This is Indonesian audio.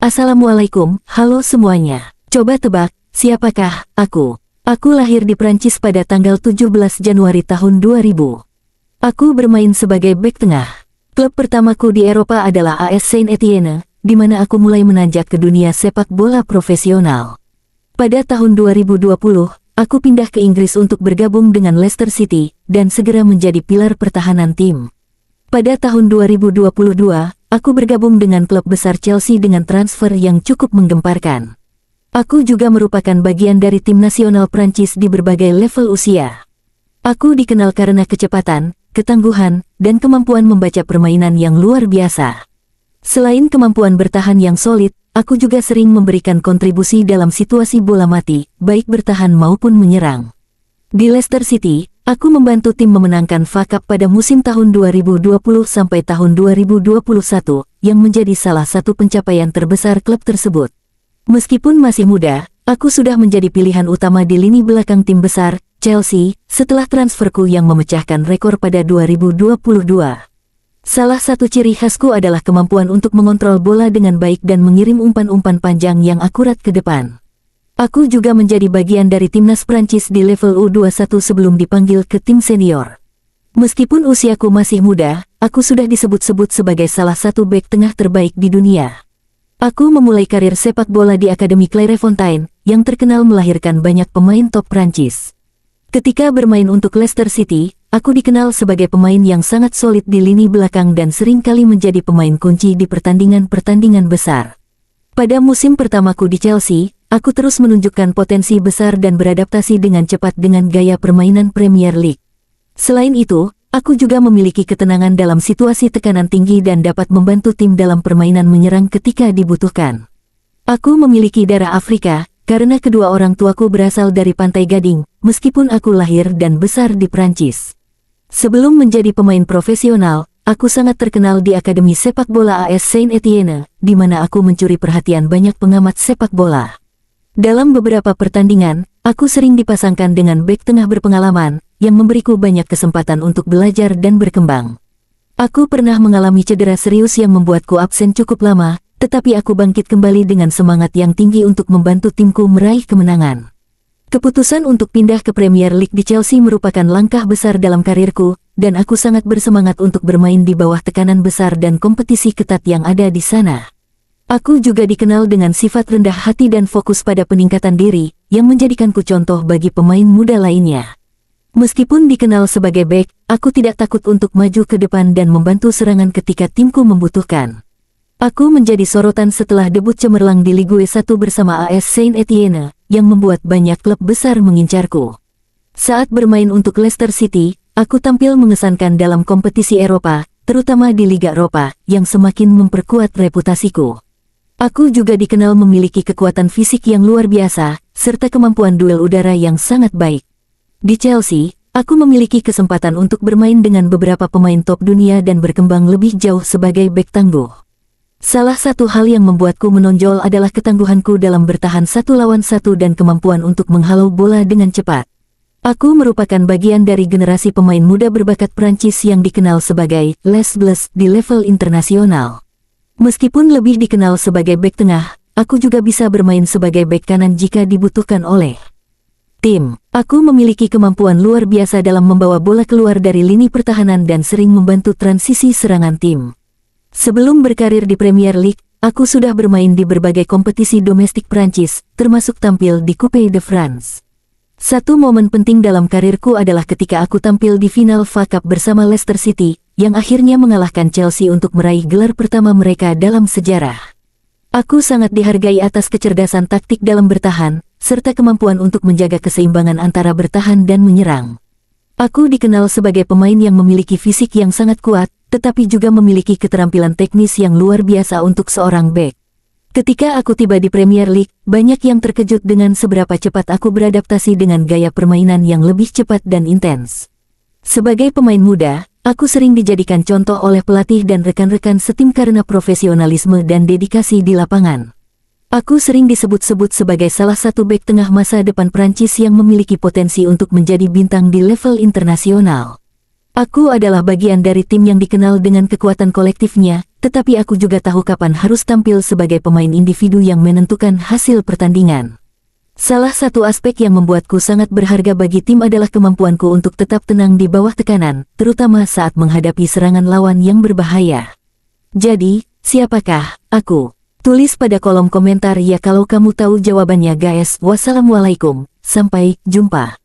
Assalamualaikum, halo semuanya. Coba tebak, siapakah aku? Aku lahir di Prancis pada tanggal 17 Januari tahun 2000. Aku bermain sebagai bek tengah. Klub pertamaku di Eropa adalah AS Saint-Étienne, di mana aku mulai menanjak ke dunia sepak bola profesional. Pada tahun 2020, aku pindah ke Inggris untuk bergabung dengan Leicester City, dan segera menjadi pilar pertahanan tim. Pada tahun 2022, aku bergabung dengan klub besar Chelsea dengan transfer yang cukup menggemparkan. Aku juga merupakan bagian dari tim nasional Prancis di berbagai level usia. Aku dikenal karena kecepatan, ketangguhan, dan kemampuan membaca permainan yang luar biasa. Selain kemampuan bertahan yang solid, aku juga sering memberikan kontribusi dalam situasi bola mati, baik bertahan maupun menyerang. Di Leicester City, aku membantu tim memenangkan FA Cup pada musim tahun 2020 sampai tahun 2021, yang menjadi salah satu pencapaian terbesar klub tersebut. Meskipun masih muda, aku sudah menjadi pilihan utama di lini belakang tim besar, Chelsea, setelah transferku yang memecahkan rekor pada 2022. Salah satu ciri khasku adalah kemampuan untuk mengontrol bola dengan baik dan mengirim umpan-umpan panjang yang akurat ke depan. Aku juga menjadi bagian dari timnas Prancis di level U21 sebelum dipanggil ke tim senior. Meskipun usiaku masih muda, aku sudah disebut-sebut sebagai salah satu bek tengah terbaik di dunia. Aku memulai karir sepak bola di Akademi Clairefontaine, yang terkenal melahirkan banyak pemain top Prancis. Ketika bermain untuk Leicester City, aku dikenal sebagai pemain yang sangat solid di lini belakang dan seringkali menjadi pemain kunci di pertandingan-pertandingan besar. Pada musim pertamaku di Chelsea, aku terus menunjukkan potensi besar dan beradaptasi dengan cepat dengan gaya permainan Premier League. Selain itu, aku juga memiliki ketenangan dalam situasi tekanan tinggi dan dapat membantu tim dalam permainan menyerang ketika dibutuhkan. Aku memiliki darah Afrika, karena kedua orang tuaku berasal dari Pantai Gading, meskipun aku lahir dan besar di Prancis. Sebelum menjadi pemain profesional, aku sangat terkenal di Akademi Sepak Bola AS Saint-Étienne, di mana aku mencuri perhatian banyak pengamat sepak bola. Dalam beberapa pertandingan, aku sering dipasangkan dengan bek tengah berpengalaman, yang memberiku banyak kesempatan untuk belajar dan berkembang. Aku pernah mengalami cedera serius yang membuatku absen cukup lama, tetapi aku bangkit kembali dengan semangat yang tinggi untuk membantu timku meraih kemenangan. Keputusan untuk pindah ke Premier League di Chelsea merupakan langkah besar dalam karirku, dan aku sangat bersemangat untuk bermain di bawah tekanan besar dan kompetisi ketat yang ada di sana. Aku juga dikenal dengan sifat rendah hati dan fokus pada peningkatan diri, yang menjadikanku contoh bagi pemain muda lainnya. Meskipun dikenal sebagai bek, aku tidak takut untuk maju ke depan dan membantu serangan ketika timku membutuhkan. Aku menjadi sorotan setelah debut cemerlang di Ligue 1 bersama AS Saint-Étienne, yang membuat banyak klub besar mengincarku. Saat bermain untuk Leicester City, aku tampil mengesankan dalam kompetisi Eropa, terutama di Liga Eropa, yang semakin memperkuat reputasiku. Aku juga dikenal memiliki kekuatan fisik yang luar biasa, serta kemampuan duel udara yang sangat baik. Di Chelsea, aku memiliki kesempatan untuk bermain dengan beberapa pemain top dunia dan berkembang lebih jauh sebagai bek tangguh. Salah satu hal yang membuatku menonjol adalah ketangguhanku dalam bertahan 1 lawan 1 dan kemampuan untuk menghalau bola dengan cepat. Aku merupakan bagian dari generasi pemain muda berbakat Prancis yang dikenal sebagai Les Bleus di level internasional. Meskipun lebih dikenal sebagai bek tengah, aku juga bisa bermain sebagai bek kanan jika dibutuhkan oleh tim. Aku memiliki kemampuan luar biasa dalam membawa bola keluar dari lini pertahanan dan sering membantu transisi serangan tim. Sebelum berkarir di Premier League, aku sudah bermain di berbagai kompetisi domestik Prancis, termasuk tampil di Coupe de France. Satu momen penting dalam karirku adalah ketika aku tampil di final FA Cup bersama Leicester City, yang akhirnya mengalahkan Chelsea untuk meraih gelar pertama mereka dalam sejarah. Aku sangat dihargai atas kecerdasan taktik dalam bertahan, serta kemampuan untuk menjaga keseimbangan antara bertahan dan menyerang. Aku dikenal sebagai pemain yang memiliki fisik yang sangat kuat, tetapi juga memiliki keterampilan teknis yang luar biasa untuk seorang bek. Ketika aku tiba di Premier League, banyak yang terkejut dengan seberapa cepat aku beradaptasi dengan gaya permainan yang lebih cepat dan intens. Sebagai pemain muda, aku sering dijadikan contoh oleh pelatih dan rekan-rekan setim karena profesionalisme dan dedikasi di lapangan. Aku sering disebut-sebut sebagai salah satu bek tengah masa depan Prancis yang memiliki potensi untuk menjadi bintang di level internasional. Aku adalah bagian dari tim yang dikenal dengan kekuatan kolektifnya, tetapi aku juga tahu kapan harus tampil sebagai pemain individu yang menentukan hasil pertandingan. Salah satu aspek yang membuatku sangat berharga bagi tim adalah kemampuanku untuk tetap tenang di bawah tekanan, terutama saat menghadapi serangan lawan yang berbahaya. Jadi, siapakah aku? Tulis pada kolom komentar ya kalau kamu tahu jawabannya guys. Wassalamualaikum, sampai jumpa.